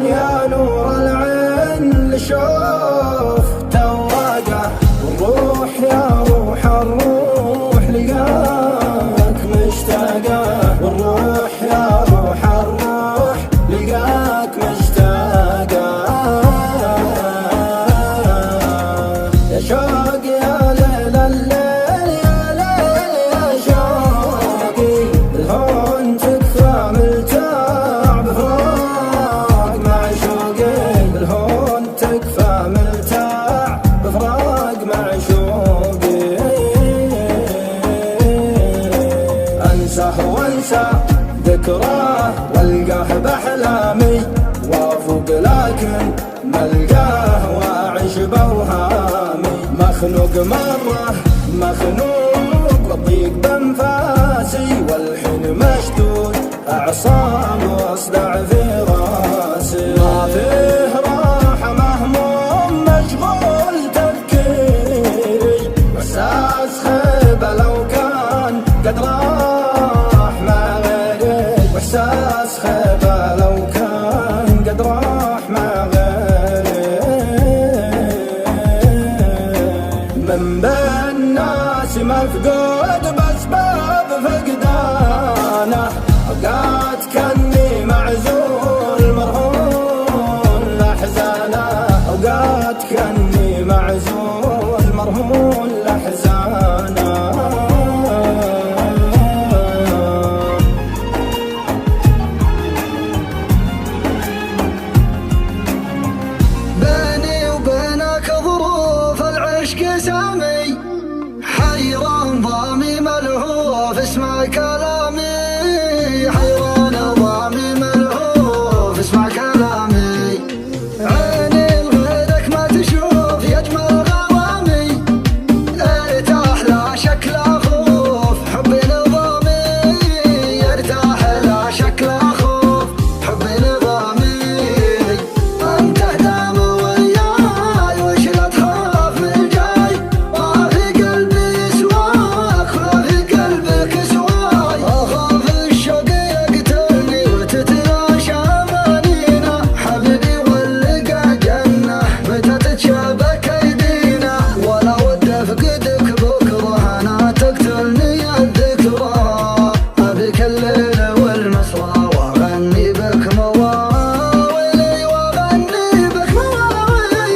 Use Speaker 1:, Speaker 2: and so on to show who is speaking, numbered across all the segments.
Speaker 1: يا نور العين لشوف تواقع، والروح يا روح الروح لقاك مشتاقة، والروح يا روح الروح لقاك مشتاقة. يا شوق يا ليل الليل يا ليل يا شوقي، الهون تكفى ملتاع بفراق معشوقي، الهون تكفى ملتاع بفراق معشوقي. انساه وانسى ذكراه والقاه باحلامي وافوق، لكن ملقاه واعيش باوهامي. مخنوق مره مخنوق والضيق بانفاسي، والحين مشدود اعصاب واصدع في راسي. ما فيه راحه مهموم مشغول تفكيري، واحساس خيبه لو كان قد راح مع غيري، واحساس خيبه لو كان قد راح مع غيري. من بين الناس مفقود بأسباب فقدانه، أوقات كني معزول مرهون لأحزانه، أوقات كني معزول مرهون لأحزانه.
Speaker 2: بيني وبينك ظروف العشق سامي، حيران ضامي ملهوف اسمع كلامي، حيران ضامي ملهوف اسمع كلامي. عيني لغيرك ما تشوف يجمل غرامي، ارتاح لا شك لا خوف حبي نظامي، ارتاح لا شك لا خوف حبي نظامي. انت دام وياي وش لا تخاف من الجاي، ما في قلبي سواك ولا في قلبك سواي. اخاف الشوق يقتلني وتتلاشى امانينا، حبيبي واللقى جنه متى تتشابك ايدينا. ولا ود افقدك بكره انا تقتلني الذكرى، ابيك الليل والمسرى واغني بك مواويلي، واغني بك مواويلي.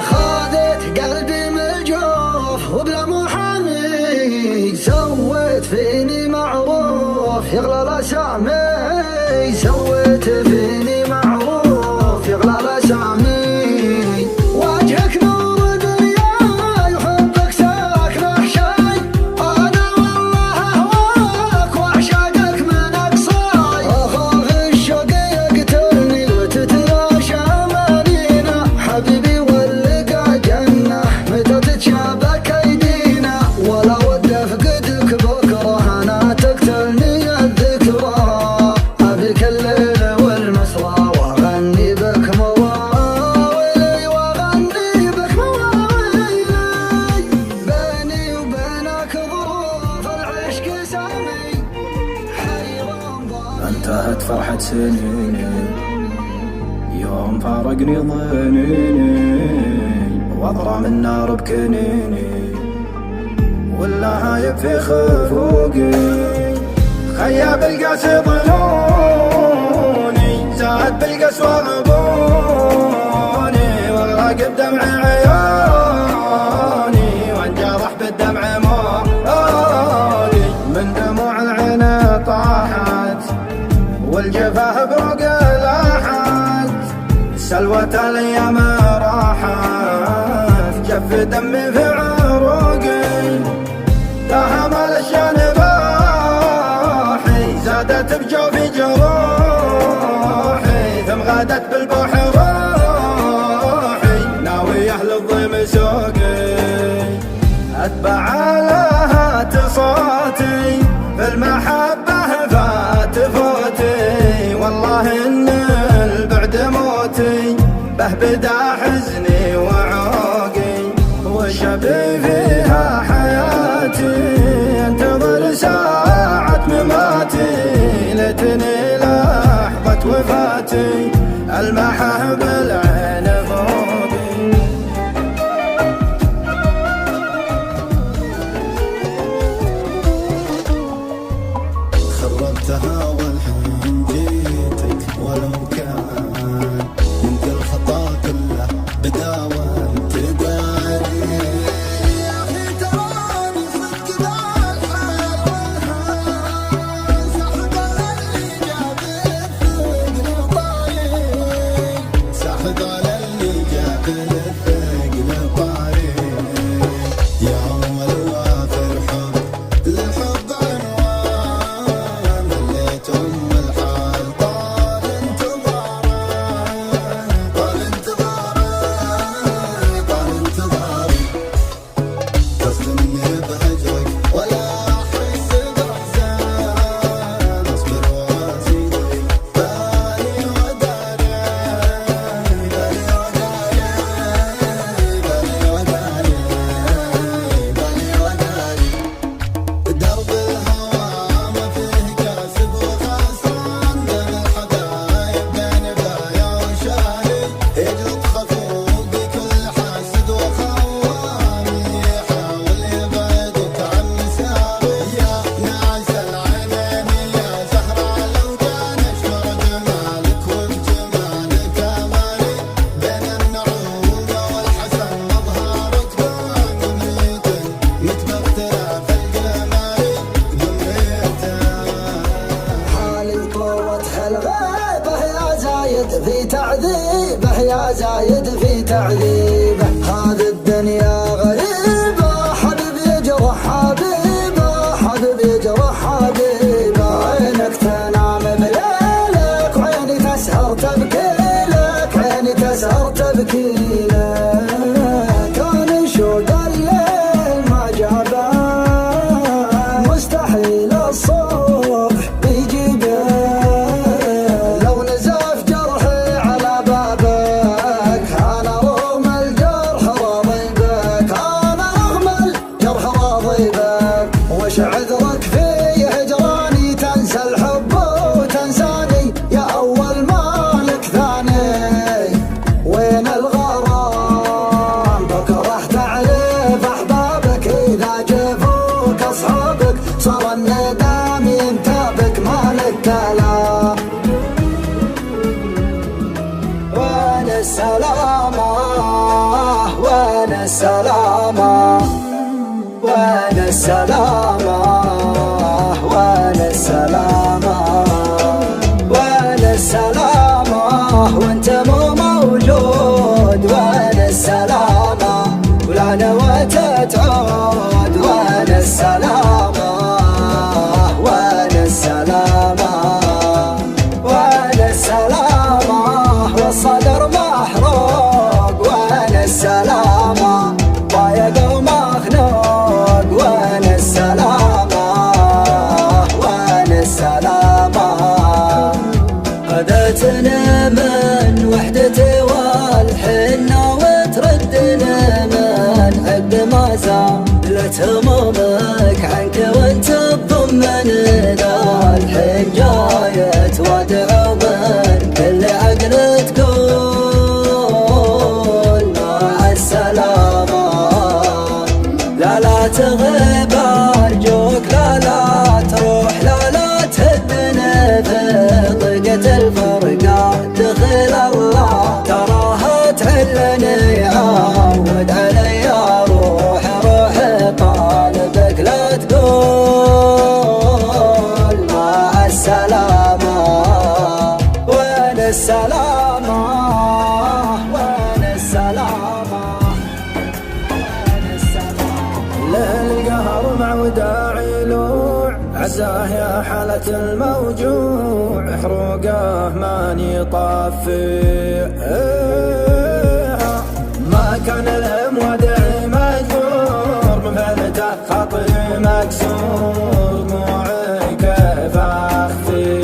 Speaker 2: خذت قلبي من الجوف وبلا محامي، سويت فيني معروف يغلى الاسامي، سويت فيني معروف يغلى الاسامي. وجهك نور دنياي وحبك ساكن احشاي، انا والله اهواك واعشاقك من اقصاي. اخاف الشوق يقتلني وتتلاشى امانينا، حبيبي واللقى جنه متى تتشابك ايدينا. ولا ود افقدك بكره انا تقتلني الذكرى، ابيك الليل والمسرى واغني بك مواويلي، واغني بك مواويلي. بيني وبينك ظروف العشق سامي، حيران ضامي.
Speaker 1: انتهت فرحة سنيني يوم فارقني ضنيني، واضرى من نار بكنيني ولا هايب في خفوقي. خياب القاسي ظنوني زاد بالقسوة غبوني، واغرق بدمع عيوني وانجرح بالدمع موالي. من دموع العين طاحت والجفاه بروق لاحت، سلوة الايام راحت جف دمي في عروقي. داهم الاشيان باحي زادت بجوفي جروحي، ثم غادت بالبوح روحي ناوي اهل الضيم سوقي. اتبع لها صوتي في المحبة فات فوتي، والله ان البعد موت صوتي به بدا حزني وعوقي، وشبي فيها حياتي انتظر ساعة مماتي، ليتني لحظة وفاتي المحها بالعين فوقي.
Speaker 3: خربتها والحين جيتك ولو كان من كل خطا كله بداوى انت داري. يا اخي تراني صدق ذا الحال والهان، سحب على اللي جاب الثقل طاري، سحب على اللي جاب الثقل طاري. يا اول وافر حب للحب عنوان، مليت ام الحال طال انتظاره، طال انتظاره، طال انتظاري. تصدمني بهجرك ولا احس باحزان، اصبر وازيدك بالي وداري، بالي وداري، بالي وداري، بالي وداري. درب الهوى ما فيه كاسب وخسران، بين الحبايب بين بايع وشاري، يجلط خفوقي كل حاسد وخوان، يحاول يبعدك عن مساري. يا ناعس العينين يا زهرة لو كان اشمر جمالك وبجمالك اماني، بين النعومة والحسن مظهرك بان، قمريتك متبخترة في الجمال قمريتك.
Speaker 2: حالي قوتها الغيبة يا زايد في تعذيبه، يا زايد في تعذيبه. هذه الدنيا غريبة، حبيب يجرح حبيبه، حبيب يجرح حبيبه. عينك تنام بليلك وعيني تسهر تبكي لك، عيني تسهر تبكي لك. كان شوق الليل ما جابه، مستحيل الصبح بيجيبه. لو نزف جرحي على بابك انا رغم الجرح راضي بك، انا رغم الجرح راضي بك. وش عذرك في هجراني تنسى الحب وتنساني، يا اول مالك ثاني. وين الغرام بكره تعرف احبابك، اذا جفوك اصحابك صار الندم ينتابك، مالك كلام. وين السلامة، وين السلامة، وين السلامة، وين السلامة، وين السلامة وانت مو موجود. وين السلامة ولا نويت تعود. وين السلامة، وين السلامة، وين السلامة والصدر محروق. وين السلامة ضايق ومخنوق. وين السلامة، وين السلامة. خذتني من وحدتي والحنة وتردني من عقد ما زالت همومك عنك وانت تضمني. ذا الحين جاي تودع من كل عقل تقول مع السلامة. لا لا تغيب ارجوك، لا لا تروح، لا لا تهدني في ضيقة الفرقة. دخل الله تراها تعلني، عود علي روح روح طالبك لا تقول مع السلامة. وين السلامة، وين السلامة، وين السلامة.
Speaker 1: للقهر مع وداعي لوع، عزاه يا حالة الموجوع، حروقه ماني طافي. ما كان المودع مجبور، من فعلته خاطري مكسور، دموعي كيف اخفي.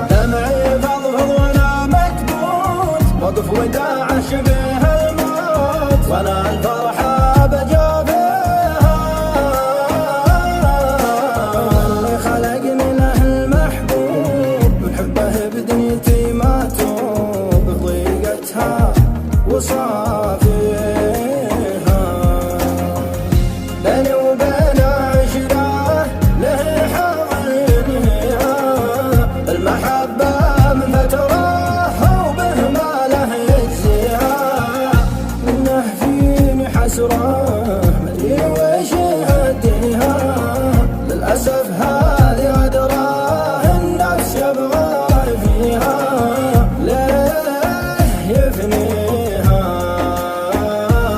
Speaker 1: دمعي فضفض وداع شبه الموت، وانا الفرحة بجابها. اللي خلقني له المحبوب، من حبه بدنيتي ما توب، بضيقتها وصافيها. بيني وبين عشرة له حواليها، المحبة من فترة وبه ما له يجزيها. منه فيني حسرة مدري وش يهديها، للأسف هذه أدراه النفس يبغى فيها، ليه يفنيها؟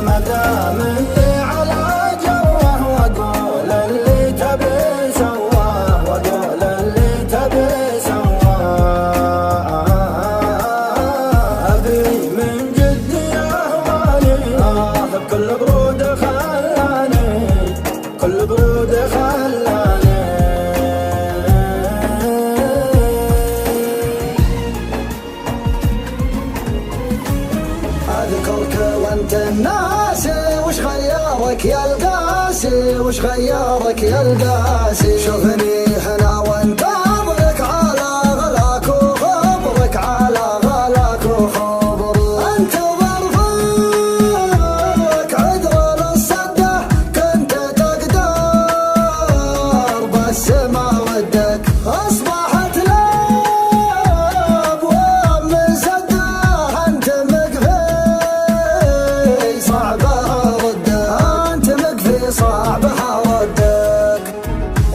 Speaker 1: ما دام اللي على جوه واقول اللي تبي سواه، واقول اللي تبي سواه. أبي من جدي أهواني، بكل برود خلاني، كل برود خلاني.
Speaker 2: اذكرك وانت الناسي، وش خيارك يا القاسي، وش خيارك يا القاسي. شوفني هنا وانتظرك على غلاك وخبرك، على غلاك وخبرك. انتظر فيك عذر الصده، كنت تقدر بس ما ودك. اصبحت الابواب مسده، انت مقفي صعبه ردك، انت مقفي صعبه ردك.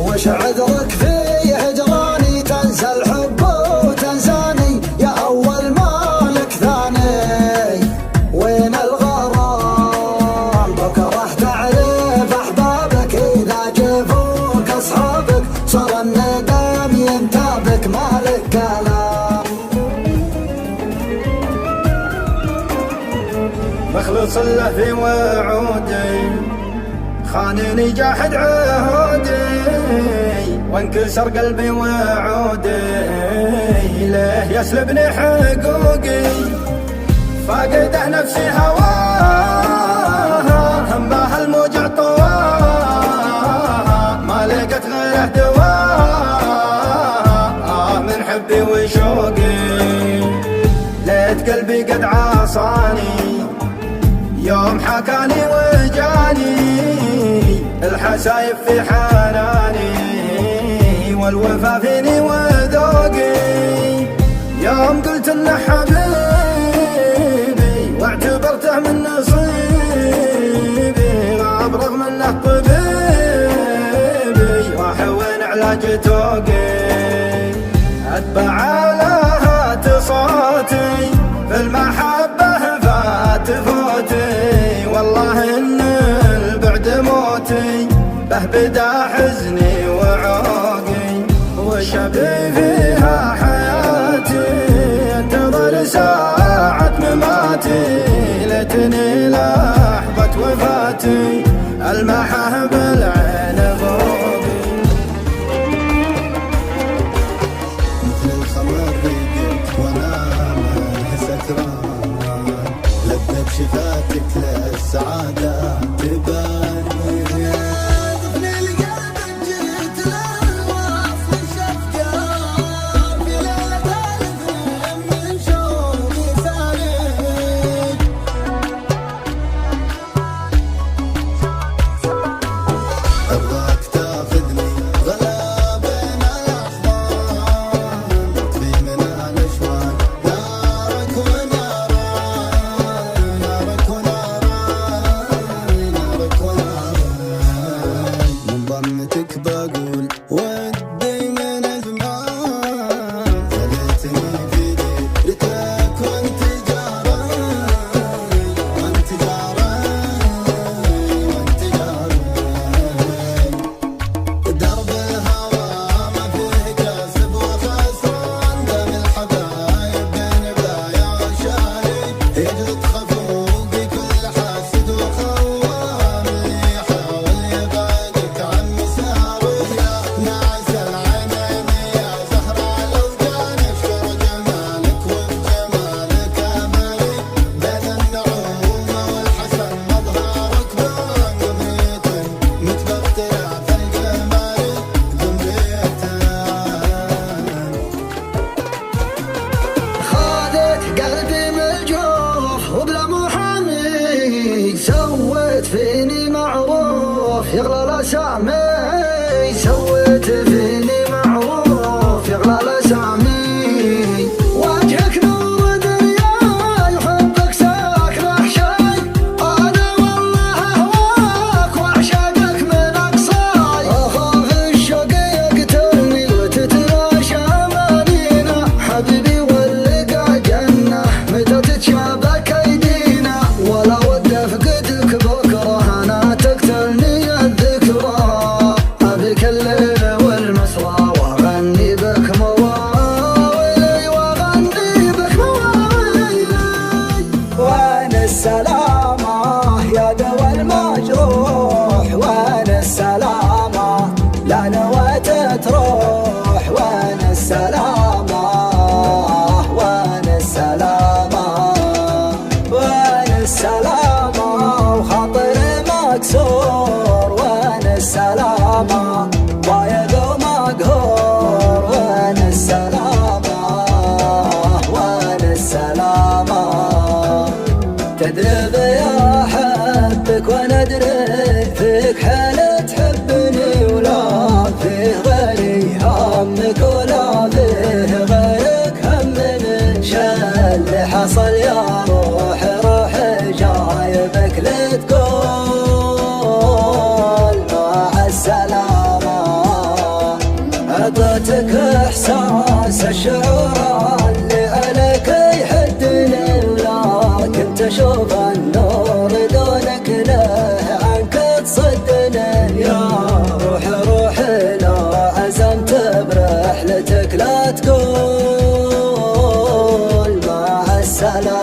Speaker 2: وش عذرك في هجراني، تنسى الحب وتنساني، يا اول مالك ثاني. وين الغرام بكره تعرف احبابك، اذا جفوك اصحابك صار الندم ينتابك، مالك كلام.
Speaker 1: مخلص له في وعودي، خانني جاحد عهودي، وانكسر قلبي وعودي، ليه يسلبني حقوقي. فاقده نفسي هواها، همها الموجع طواها، ما لقت غيره دواها، من حبي وشوقي. ليت قلبي قد عصاني، يوم حكاني وجاني، الحسايب في حناني، والوفا فيني وذوقي. يوم قلت انه حبيبي، واعتبرته من نصيبي، غاب رغم انه طبيبي، واحوين علاج توقي. اتبع لها صوتي، في المحبة فات فوتي، والله ان البعد موتي، به بدا حزني وعوقي. وشبي فيها حياتي، انتظر ساعة مماتي، ليتني لحظة وفاتي، المحه بالعين فوقي.
Speaker 3: مثل الخمر رقت وانا سكران، لذت شفاتك للسعادة تبان. ضفني لقلبك جيت للوصل شفقة، في ليلة ألف من شوقي
Speaker 4: تدري بيا أحبك وأنا أدري فيك حالة تحبني، ولا فيه غيري همك ولا فيه غيرك همني. شل حصل يا روح جايبك لتقول مع السلامة. عطيتك إحساس الشعور اللي عليك يحدني، ولكن تشوف النور دونك له عنك تصدني. يا روح لو عزمت برحلتك لا تقول مع السلامة.